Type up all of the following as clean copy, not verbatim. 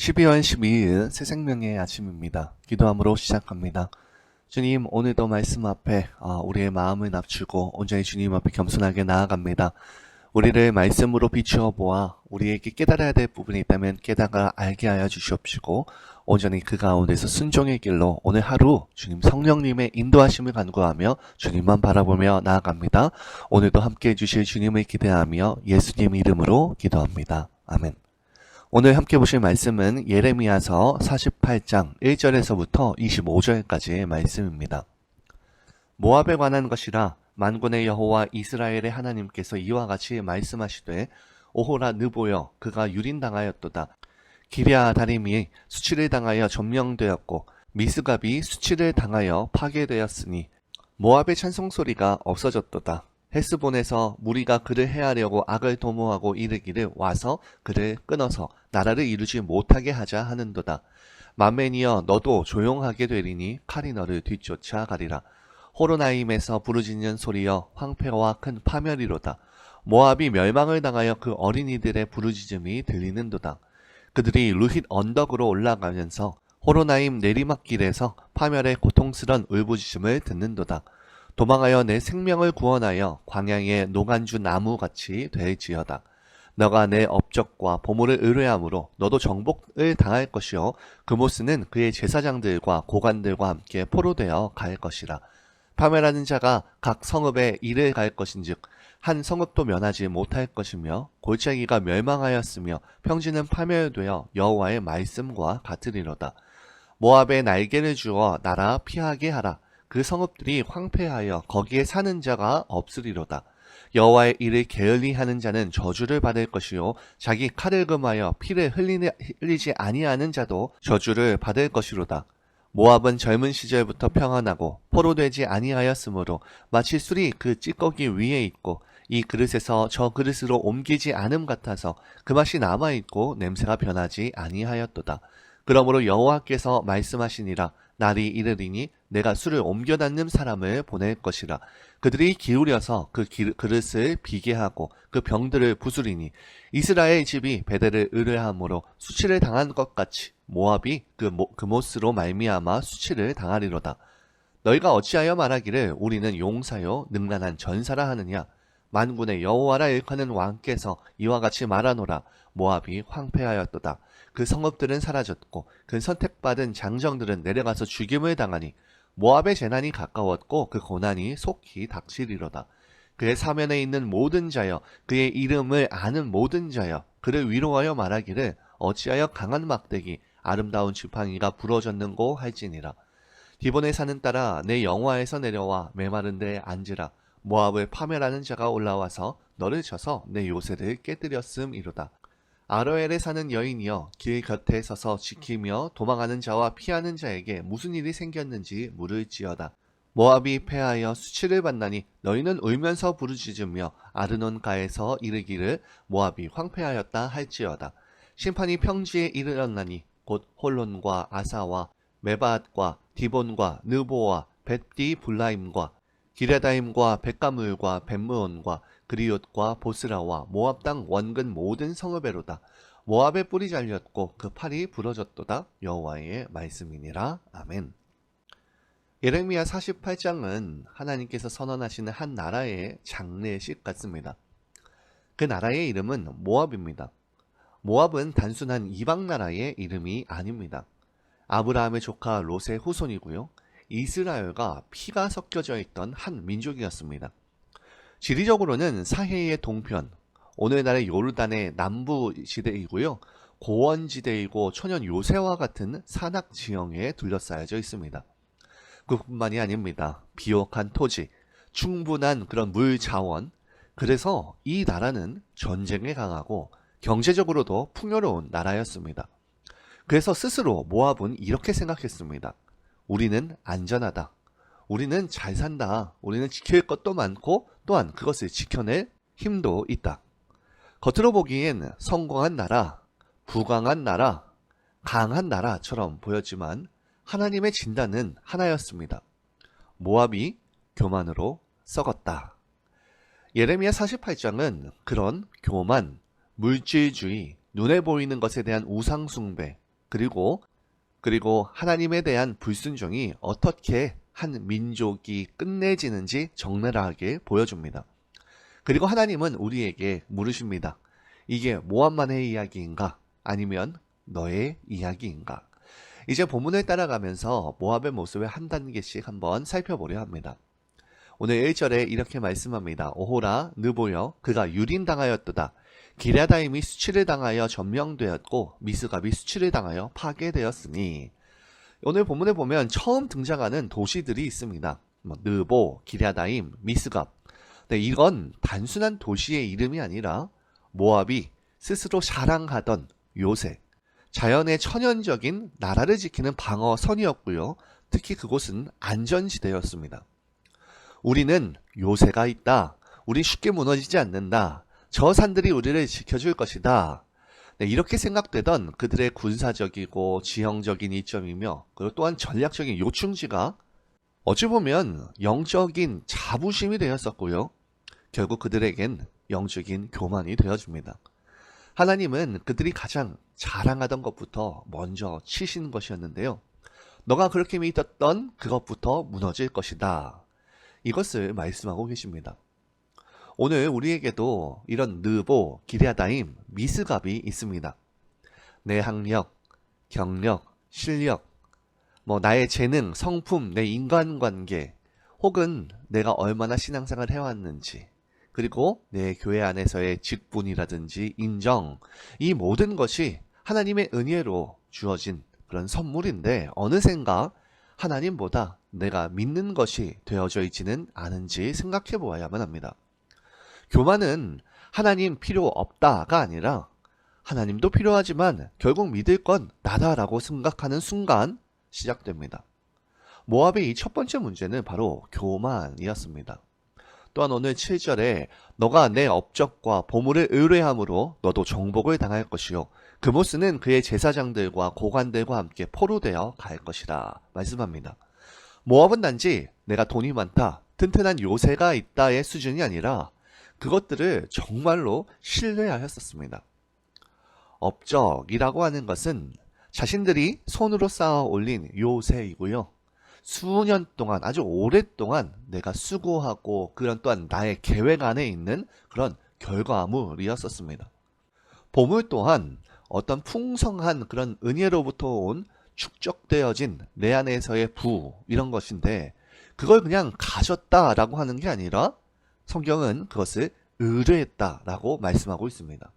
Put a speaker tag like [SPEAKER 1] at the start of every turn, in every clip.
[SPEAKER 1] 12월 12일 새 생명의 아침입니다. 기도함으로 시작합니다. 주님, 오늘도 말씀 앞에 우리의 마음을 낮추고 온전히 주님 앞에 겸손하게 나아갑니다. 우리를 말씀으로 비추어 보아 우리에게 깨달아야 될 부분이 있다면 깨달아 알게 하여 주시옵시고, 온전히 그 가운데서 순종의 길로 오늘 하루 주님 성령님의 인도하심을 간구하며 주님만 바라보며 나아갑니다. 오늘도 함께 해주실 주님을 기대하며 예수님 이름으로 기도합니다. 아멘. 오늘 함께 보실 말씀은 예레미야서 48장 1절에서부터 25절까지의 말씀입니다. 모압에 관한 것이라 만군의 여호와 이스라엘의 하나님께서 이와 같이 말씀하시되, 오호라 느보여 그가 유린당하였도다. 기랴다림이 수치를 당하여 점령되었고 미스갑이 수치를 당하여 파괴되었으니 모압의 찬송소리가 없어졌도다. 헤스본에서 무리가 그를 해하려고 악을 도모하고 이르기를 와서 그를 끊어서 나라를 이루지 못하게 하자 하는도다. 만멘이여 너도 조용하게 되리니 칼이 너를 뒤쫓아 가리라. 호로나임에서 부르짖는 소리여 황폐와 큰 파멸이로다. 모압이 멸망을 당하여 그 어린이들의 부르짖음이 들리는도다. 그들이 루힛 언덕으로 올라가면서 호로나임 내리막길에서 파멸의 고통스런 울부짖음을 듣는도다. 도망하여 내 생명을 구원하여 광야의 노간주 나무같이 될지어다. 너가 내 업적과 보물을 의뢰함으로 너도 정복을 당할 것이요 그모스는 그의 제사장들과 고관들과 함께 포로되어 갈 것이라. 파멸하는 자가 각 성읍에 이를 갈 것인즉 한 성읍도 면하지 못할 것이며 골짜기가 멸망하였으며 평지는 파멸되어 여호와의 말씀과 같으리로다. 모압에 날개를 주어 날아 피하게 하라. 그 성읍들이 황폐하여 거기에 사는 자가 없으리로다. 여호와의 일을 게을리하는 자는 저주를 받을 것이요 자기 칼을 금하여 피를 흘리지 아니하는 자도 저주를 받을 것이로다. 모압은 젊은 시절부터 평안하고 포로되지 아니하였으므로 마치 술이 그 찌꺼기 위에 있고 이 그릇에서 저 그릇으로 옮기지 않음 같아서 그 맛이 남아있고 냄새가 변하지 아니하였도다. 그러므로 여호와께서 말씀하시니라. 날이 이르리니 내가 술을 옮겨 닫는 사람을 보낼 것이라. 그들이 기울여서 그 그릇을 비게 하고 그 병들을 부수리니 이스라엘 집이 베델을 의뢰함으로 수치를 당한 것 같이 모압이 그못으로 말미암아 수치를 당하리로다. 너희가 어찌하여 말하기를 우리는 용사요 능란한 전사라 하느냐. 만군의 여호와라 일컫는 왕께서 이와 같이 말하노라. 모압이 황폐하였도다. 그 성읍들은 사라졌고 그 선택받은 장정들은 내려가서 죽임을 당하니 모압의 재난이 가까웠고 그 고난이 속히 닥치리로다. 그의 사면에 있는 모든 자여 그의 이름을 아는 모든 자여 그를 위로하여 말하기를 어찌하여 강한 막대기 아름다운 지팡이가 부러졌는고 할지니라. 디본의 산은 따라 내 영화에서 내려와 메마른 데에 앉으라. 모압을 파멸하는 자가 올라와서 너를 쳐서 내 요새를 깨뜨렸음이로다. 아로엘에 사는 여인이여 길 곁에 서서 지키며 도망하는 자와 피하는 자에게 무슨 일이 생겼는지 물을지어다. 모압이 패하여 수치를 받나니 너희는 울면서 부르짖으며 아르논가에서 이르기를 모압이 황폐하였다 할지어다. 심판이 평지에 이르렀나니 곧 홀론과 아사와 메바앗과 디본과 느보와 벳디 블라임과 기레다임과 백가물과 벳므온과 그리옷과 보스라와 모압 땅 원근 모든 성읍에로다. 모압의 뿔이 잘렸고 그 팔이 부러졌도다. 여호와의 말씀이니라. 아멘. 예레미야 48장은 하나님께서 선언하시는 한 나라의 장례식 같습니다. 그 나라의 이름은 모압입니다. 모압은 단순한 이방 나라의 이름이 아닙니다. 아브라함의 조카 롯의 후손이고요. 이스라엘과 피가 섞여져 있던 한 민족이었습니다. 지리적으로는 사해의 동편, 오늘날의 요르단의 남부 지대이고요. 고원지대이고 천연 요새와 같은 산악 지형에 둘러싸여져 있습니다. 그뿐만이 아닙니다. 비옥한 토지, 충분한 그런 물 자원, 그래서 이 나라는 전쟁에 강하고 경제적으로도 풍요로운 나라였습니다. 그래서 스스로 모압은 이렇게 생각했습니다. 우리는 안전하다. 우리는 잘 산다. 우리는 지킬 것도 많고 또한 그것을 지켜낼 힘도 있다. 겉으로 보기엔 성공한 나라, 부강한 나라, 강한 나라처럼 보였지만 하나님의 진단은 하나였습니다. 모압이 교만으로 썩었다. 예레미야 48장은 그런 교만, 물질주의, 눈에 보이는 것에 대한 우상숭배, 그리고 하나님에 대한 불순종이 어떻게 한 민족이 끝내지는지 적나라하게 보여줍니다. 그리고 하나님은 우리에게 물으십니다. 이게 모압만의 이야기인가? 아니면 너의 이야기인가? 이제 본문을 따라가면서 모압의 모습을 한 단계씩 한번 살펴보려 합니다. 오늘 1절에 이렇게 말씀합니다. 오호라 느보여 그가 유린당하였도다. 기랴다임이 수치를 당하여 점령되었고 미스갑이 수치를 당하여 파괴되었으니. 오늘 본문에 보면 처음 등장하는 도시들이 있습니다. 느보, 기랴다임, 미스갑. 네, 이건 단순한 도시의 이름이 아니라 모압이 스스로 자랑하던 요새, 자연의 천연적인 나라를 지키는 방어선이었고요. 특히 그곳은 안전지대였습니다. 우리는 요새가 있다. 우리 쉽게 무너지지 않는다. 저 산들이 우리를 지켜줄 것이다. 네, 이렇게 생각되던 그들의 군사적이고 지형적인 이점이며 그리고 또한 전략적인 요충지가 어찌 보면 영적인 자부심이 되었었고요. 결국 그들에겐 영적인 교만이 되어줍니다. 하나님은 그들이 가장 자랑하던 것부터 먼저 치신 것이었는데요. 너가 그렇게 믿었던 그것부터 무너질 것이다. 이것을 말씀하고 계십니다. 오늘 우리에게도 이런 느보, 기랴다임, 미스갑이 있습니다. 내 학력, 경력, 실력, 나의 재능, 성품, 내 인간관계, 혹은 내가 얼마나 신앙생활을 해왔는지, 그리고 내 교회 안에서의 직분이라든지 인정, 이 모든 것이 하나님의 은혜로 주어진 그런 선물인데 어느샌가 하나님보다 내가 믿는 것이 되어져 있지는 않은지 생각해 보아야만 합니다. 교만은 하나님 필요 없다가 아니라 하나님도 필요하지만 결국 믿을 건 나다라고 생각하는 순간 시작됩니다. 모압의 이 첫 번째 문제는 바로 교만이었습니다. 또한 오늘 7절에 너가 내 업적과 보물을 의뢰함으로 너도 정복을 당할 것이요 그모스는 그의 제사장들과 고관들과 함께 포로되어 갈 것이라 말씀합니다. 모압은 단지 내가 돈이 많다, 튼튼한 요새가 있다의 수준이 아니라 그것들을 정말로 신뢰하였었습니다. 업적이라고 하는 것은 자신들이 손으로 쌓아 올린 요새이고요. 수년 동안, 아주 오랫동안 내가 수고하고 그런 또한 나의 계획 안에 있는 그런 결과물이었었습니다. 보물 또한 어떤 풍성한 그런 은혜로부터 온 축적되어진 내 안에서의 부, 이런 것인데 그걸 그냥 가졌다라고 하는 게 아니라 성경은 그것을 의뢰했다라고 말씀하고 있습니다.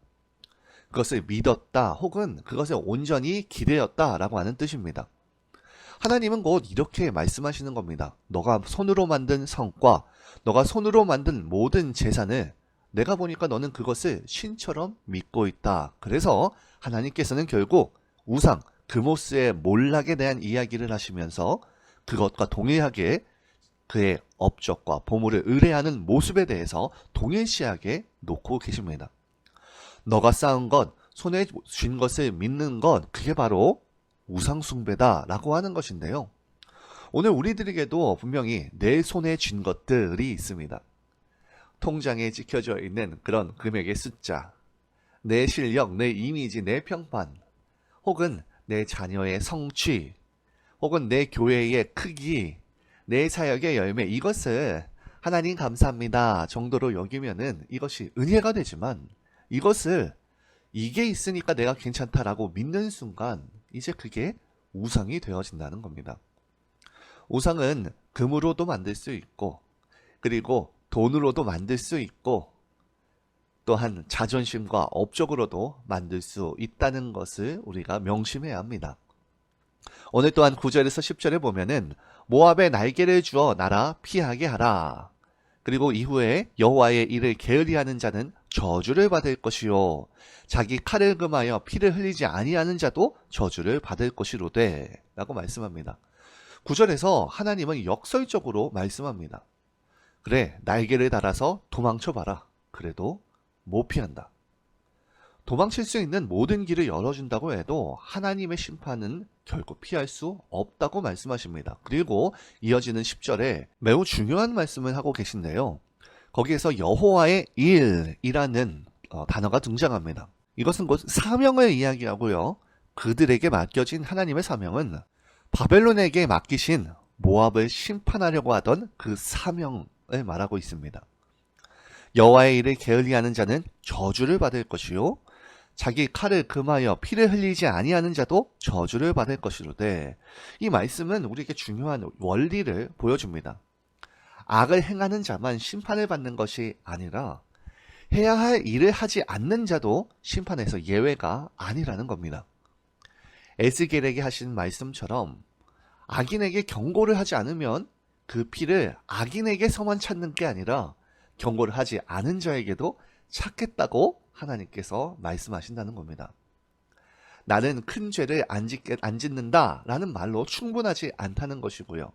[SPEAKER 1] 그것을 믿었다 혹은 그것에 온전히 기대었다라고 하는 뜻입니다. 하나님은 곧 이렇게 말씀하시는 겁니다. 너가 손으로 만든 성과, 너가 손으로 만든 모든 재산을 내가 보니까 너는 그것을 신처럼 믿고 있다. 그래서 하나님께서는 결국 우상, 그모스의 몰락에 대한 이야기를 하시면서 그것과 동일하게 그의 업적과 보물을 의뢰하는 모습에 대해서 동일시하게 놓고 계십니다. 너가 쌓은 것, 손에 쥔 것을 믿는 것, 그게 바로 우상숭배다 라고 하는 것인데요. 오늘 우리들에게도 분명히 내 손에 쥔 것들이 있습니다. 통장에 찍혀져 있는 그런 금액의 숫자, 내 실력, 내 이미지, 내 평판, 혹은 내 자녀의 성취, 혹은 내 교회의 크기, 내 사역의 열매, 이것을 하나님 감사합니다 정도로 여기면은 이것이 은혜가 되지만 이것을 이게 있으니까 내가 괜찮다라고 믿는 순간 이제 그게 우상이 되어진다는 겁니다. 우상은 금으로도 만들 수 있고 그리고 돈으로도 만들 수 있고 또한 자존심과 업적으로도 만들 수 있다는 것을 우리가 명심해야 합니다. 오늘 또한 9절에서 10절에 보면은 모압의 날개를 주어 나라 피하게 하라. 그리고 이후에 여호와의 일을 게으리하는 자는 저주를 받을 것이요 자기 칼을 금하여 피를 흘리지 아니하는 자도 저주를 받을 것이로되 라고 말씀합니다. 9절에서 하나님은 역설적으로 말씀합니다. 그래, 날개를 달아서 도망쳐봐라. 그래도 못 피한다. 도망칠 수 있는 모든 길을 열어준다고 해도 하나님의 심판은 결코 피할 수 없다고 말씀하십니다. 그리고 이어지는 10절에 매우 중요한 말씀을 하고 계신데요. 거기에서 여호와의 일이라는 단어가 등장합니다. 이것은 곧 사명을 이야기하고요. 그들에게 맡겨진 하나님의 사명은 바벨론에게 맡기신 모압을 심판하려고 하던 그 사명을 말하고 있습니다. 여호와의 일을 게을리하는 자는 저주를 받을 것이요 자기 칼을 금하여 피를 흘리지 아니하는 자도 저주를 받을 것이로되, 이 말씀은 우리에게 중요한 원리를 보여줍니다. 악을 행하는 자만 심판을 받는 것이 아니라 해야 할 일을 하지 않는 자도 심판에서 예외가 아니라는 겁니다. 에스겔에게 하신 말씀처럼 악인에게 경고를 하지 않으면 그 피를 악인에게서만 찾는 게 아니라 경고를 하지 않은 자에게도 찾겠다고 하나님께서 말씀하신다는 겁니다. 나는 큰 죄를 안 짓는다 라는 말로 충분하지 않다는 것이고요.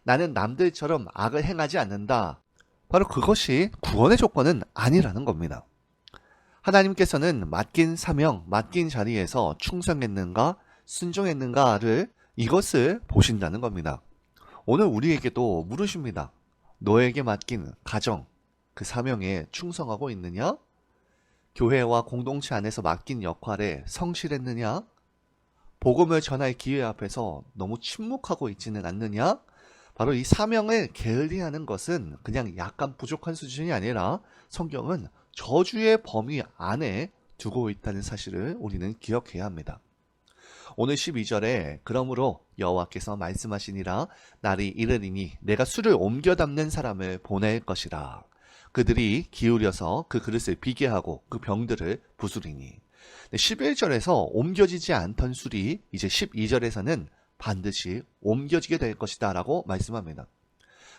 [SPEAKER 1] 나는 남들처럼 악을 행하지 않는다, 바로 그것이 구원의 조건은 아니라는 겁니다. 하나님께서는 맡긴 사명, 맡긴 자리에서 충성했는가, 순종했는가를 이것을 보신다는 겁니다. 오늘 우리에게도 물으십니다. 너에게 맡긴 가정, 그 사명에 충성하고 있느냐? 교회와 공동체 안에서 맡긴 역할에 성실했느냐? 복음을 전할 기회 앞에서 너무 침묵하고 있지는 않느냐? 바로 이 사명을 게을리하는 것은 그냥 약간 부족한 수준이 아니라 성경은 저주의 범위 안에 두고 있다는 사실을 우리는 기억해야 합니다. 오늘 12절에 그러므로 여호와께서 말씀하시니라 날이 이르리니 내가 술을 옮겨 담는 사람을 보낼 것이라. 그들이 기울여서 그 그릇을 비게 하고 그 병들을 부수리니. 11절에서 옮겨지지 않던 술이 이제 12절에서는 반드시 옮겨지게 될 것이다 라고 말씀합니다.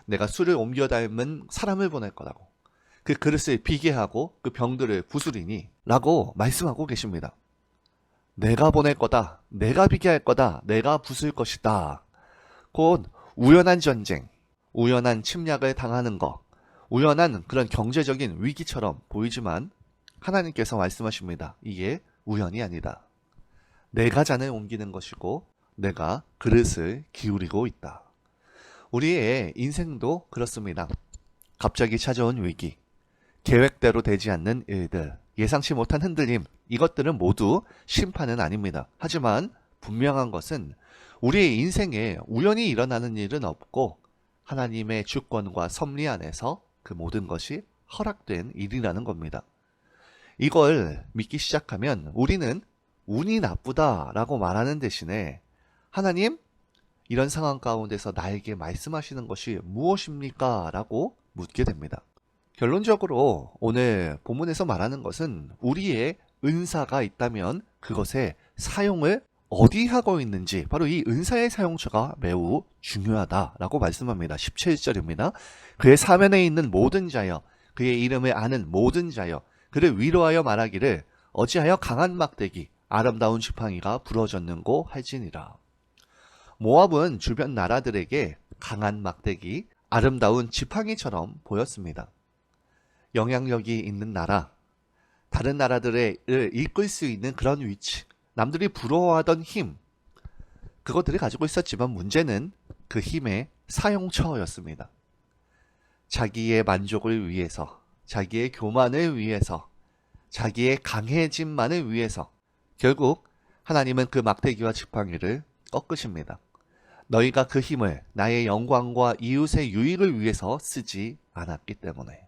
[SPEAKER 1] 내가 술을 옮겨 담은 사람을 보낼 거라고, 그 그릇을 비게 하고 그 병들을 부수리니 라고 말씀하고 계십니다. 내가 보낼 거다, 내가 비게 할 거다, 내가 부술 것이다. 곧 우연한 전쟁, 우연한 침략을 당하는 것, 우연한 그런 경제적인 위기처럼 보이지만 하나님께서 말씀하십니다. 이게 우연이 아니다. 내가 잔을 옮기는 것이고 내가 그릇을 기울이고 있다. 우리의 인생도 그렇습니다. 갑자기 찾아온 위기, 계획대로 되지 않는 일들, 예상치 못한 흔들림, 이것들은 모두 심판은 아닙니다. 하지만 분명한 것은 우리의 인생에 우연히 일어나는 일은 없고 하나님의 주권과 섭리 안에서 그 모든 것이 허락된 일이라는 겁니다. 이걸 믿기 시작하면 우리는 운이 나쁘다라고 말하는 대신에 하나님, 이런 상황 가운데서 나에게 말씀하시는 것이 무엇입니까? 라고 묻게 됩니다. 결론적으로 오늘 본문에서 말하는 것은 우리의 은사가 있다면 그것의 사용을 어디 하고 있는지, 바로 이 은사의 사용처가 매우 중요하다라고 말씀합니다. 17절입니다. 그의 사면에 있는 모든 자여, 그의 이름을 아는 모든 자여, 그를 위로하여 말하기를 어찌하여 강한 막대기, 아름다운 지팡이가 부러졌는고 할지니라. 모압은 주변 나라들에게 강한 막대기, 아름다운 지팡이처럼 보였습니다. 영향력이 있는 나라, 다른 나라들을 이끌 수 있는 그런 위치, 남들이 부러워하던 힘, 그것들이 가지고 있었지만 문제는 그 힘의 사용처였습니다. 자기의 만족을 위해서, 자기의 교만을 위해서, 자기의 강해짐만을 위해서 결국 하나님은 그 막대기와 지팡이를 꺾으십니다. 너희가 그 힘을 나의 영광과 이웃의 유익을 위해서 쓰지 않았기 때문에.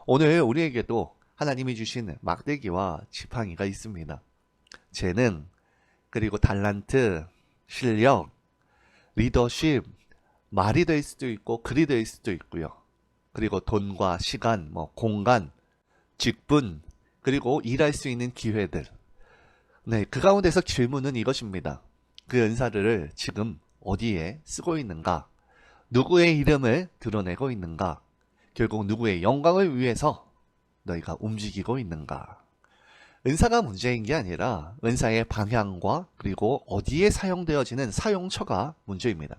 [SPEAKER 1] 오늘 우리에게도 하나님이 주신 막대기와 지팡이가 있습니다. 재능, 그리고 달란트, 실력, 리더십, 말이 될 수도 있고 글이 될 수도 있고요. 그리고 돈과 시간, 공간, 직분, 그리고 일할 수 있는 기회들. 네, 그 가운데서 질문은 이것입니다. 그 은사를 지금 어디에 쓰고 있는가? 누구의 이름을 드러내고 있는가? 결국 누구의 영광을 위해서 너희가 움직이고 있는가? 은사가 문제인 게 아니라 은사의 방향과 그리고 어디에 사용되어지는 사용처가 문제입니다.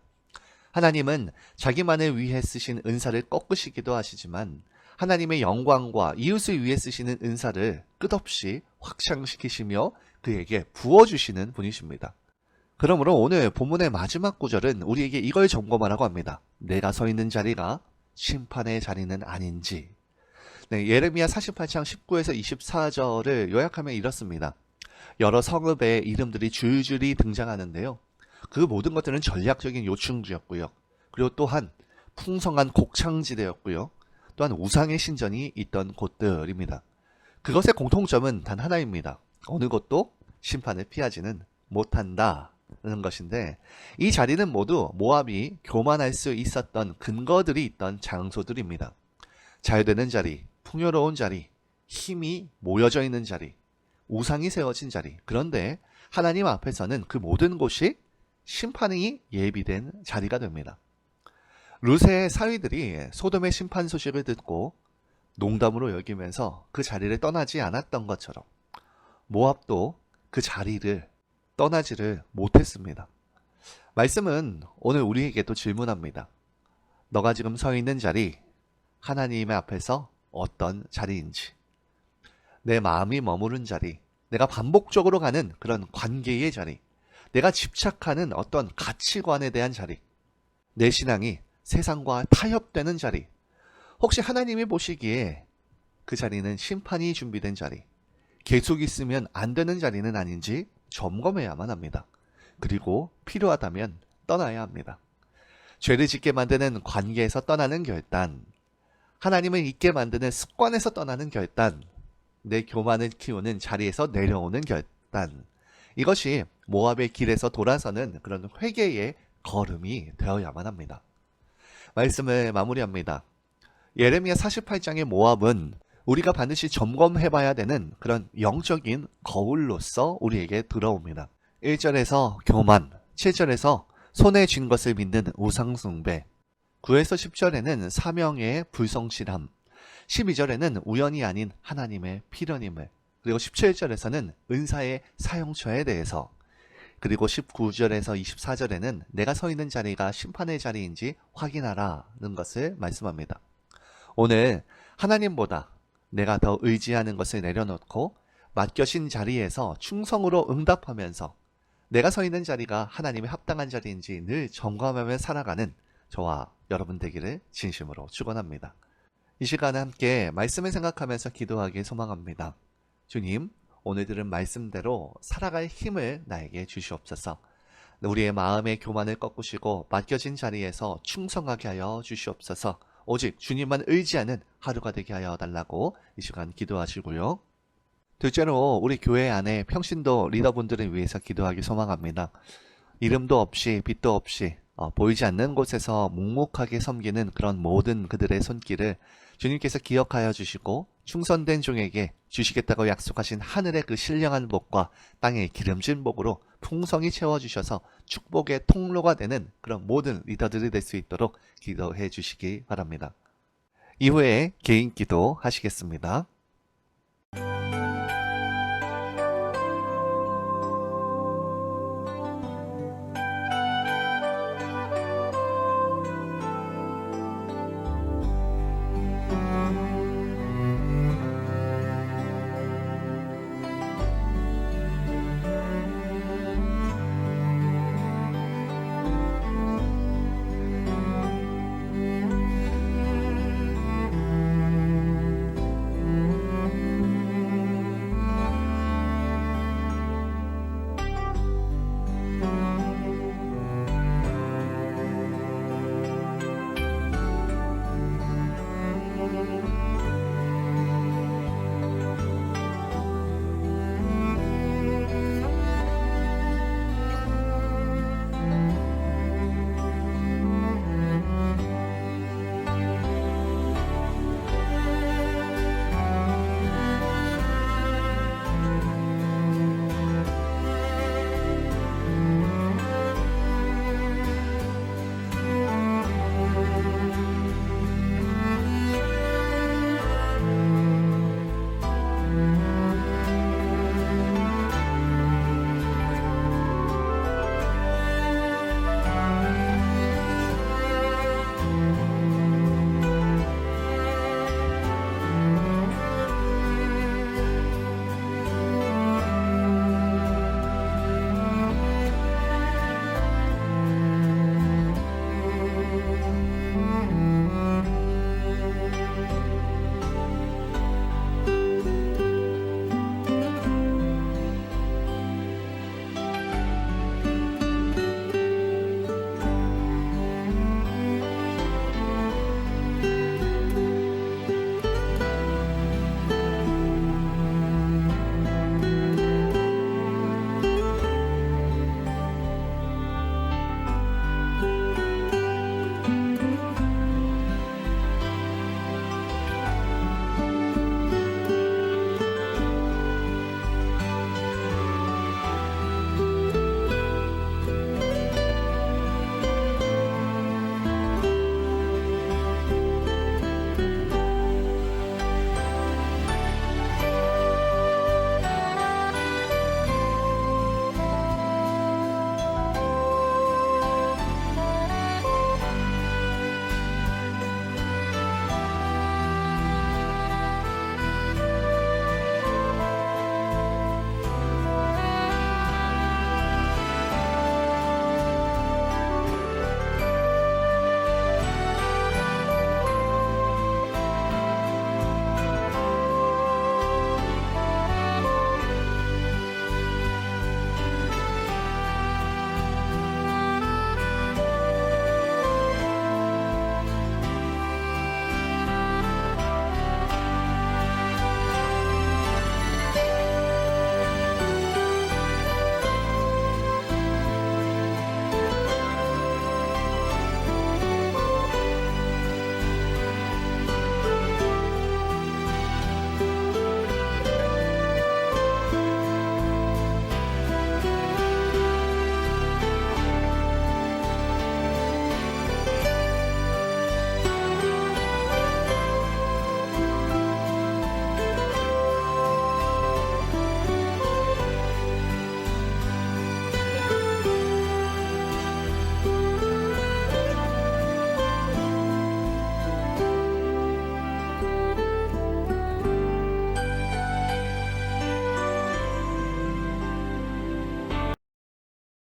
[SPEAKER 1] 하나님은 자기만을 위해 쓰신 은사를 꺾으시기도 하시지만 하나님의 영광과 이웃을 위해 쓰시는 은사를 끝없이 확장시키시며 그에게 부어주시는 분이십니다. 그러므로 오늘 본문의 마지막 구절은 우리에게 이걸 점검하라고 합니다. 내가 서 있는 자리가 심판의 자리는 아닌지. 네, 예레미야 48장 19에서 24절을 요약하면 이렇습니다. 여러 성읍의 이름들이 줄줄이 등장하는데요. 그 모든 것들은 전략적인 요충지였고요. 그리고 또한 풍성한 곡창지대였고요. 또한 우상의 신전이 있던 곳들입니다. 그것의 공통점은 단 하나입니다. 어느 것도 심판을 피하지는 못한다는 것인데, 이 자리는 모두 모압이 교만할 수 있었던 근거들이 있던 장소들입니다. 자유되는 자리, 풍요로운 자리, 힘이 모여져 있는 자리, 우상이 세워진 자리. 그런데 하나님 앞에서는 그 모든 곳이 심판이 예비된 자리가 됩니다. 룻의 사위들이 소돔의 심판 소식을 듣고 농담으로 여기면서 그 자리를 떠나지 않았던 것처럼 모압도 그 자리를 떠나지를 못했습니다. 말씀은 오늘 우리에게도 질문합니다. 너가 지금 서 있는 자리, 하나님의 앞에서 어떤 자리인지, 내 마음이 머무른 자리, 내가 반복적으로 가는 그런 관계의 자리, 내가 집착하는 어떤 가치관에 대한 자리, 내 신앙이 세상과 타협되는 자리, 혹시 하나님이 보시기에 그 자리는 심판이 준비된 자리, 계속 있으면 안 되는 자리는 아닌지 점검해야만 합니다. 그리고 필요하다면 떠나야 합니다. 죄를 짓게 만드는 관계에서 떠나는 결단, 하나님을 잊게 만드는 습관에서 떠나는 결단, 내 교만을 키우는 자리에서 내려오는 결단, 이것이 모압의 길에서 돌아서는 그런 회개의 걸음이 되어야만 합니다. 말씀을 마무리합니다. 예레미야 48장의 모압은 우리가 반드시 점검해봐야 되는 그런 영적인 거울로서 우리에게 들어옵니다. 1절에서 교만, 7절에서 손에 쥔 것을 믿는 우상숭배, 9에서 10절에는 사명의 불성실함, 12절에는 우연이 아닌 하나님의 필연임을, 그리고 17절에서는 은사의 사용처에 대해서, 그리고 19절에서 24절에는 내가 서 있는 자리가 심판의 자리인지 확인하라는 것을 말씀합니다. 오늘 하나님보다 내가 더 의지하는 것을 내려놓고 맡겨진 자리에서 충성으로 응답하면서 내가 서 있는 자리가 하나님의 합당한 자리인지 늘 점검하며 살아가는 저와 여러분 되기를 진심으로 축원합니다. 이 시간에 함께 말씀을 생각하면서 기도하길 소망합니다. 주님, 오늘 들은 말씀대로 살아갈 힘을 나에게 주시옵소서. 우리의 마음의 교만을 꺾으시고 맡겨진 자리에서 충성하게 하여 주시옵소서. 오직 주님만 의지하는 하루가 되게 하여 달라고 이 시간 기도하시고요. 둘째로 우리 교회 안에 평신도 리더분들을 위해서 기도하기 소망합니다. 이름도 없이 빛도 없이 보이지 않는 곳에서 묵묵하게 섬기는 그런 모든 그들의 손길을 주님께서 기억하여 주시고 충성된 종에게 주시겠다고 약속하신 하늘의 그 신령한 복과 땅의 기름진 복으로 풍성히 채워주셔서 축복의 통로가 되는 그런 모든 리더들이 될 수 있도록 기도해 주시기 바랍니다. 이후에 개인 기도 하시겠습니다.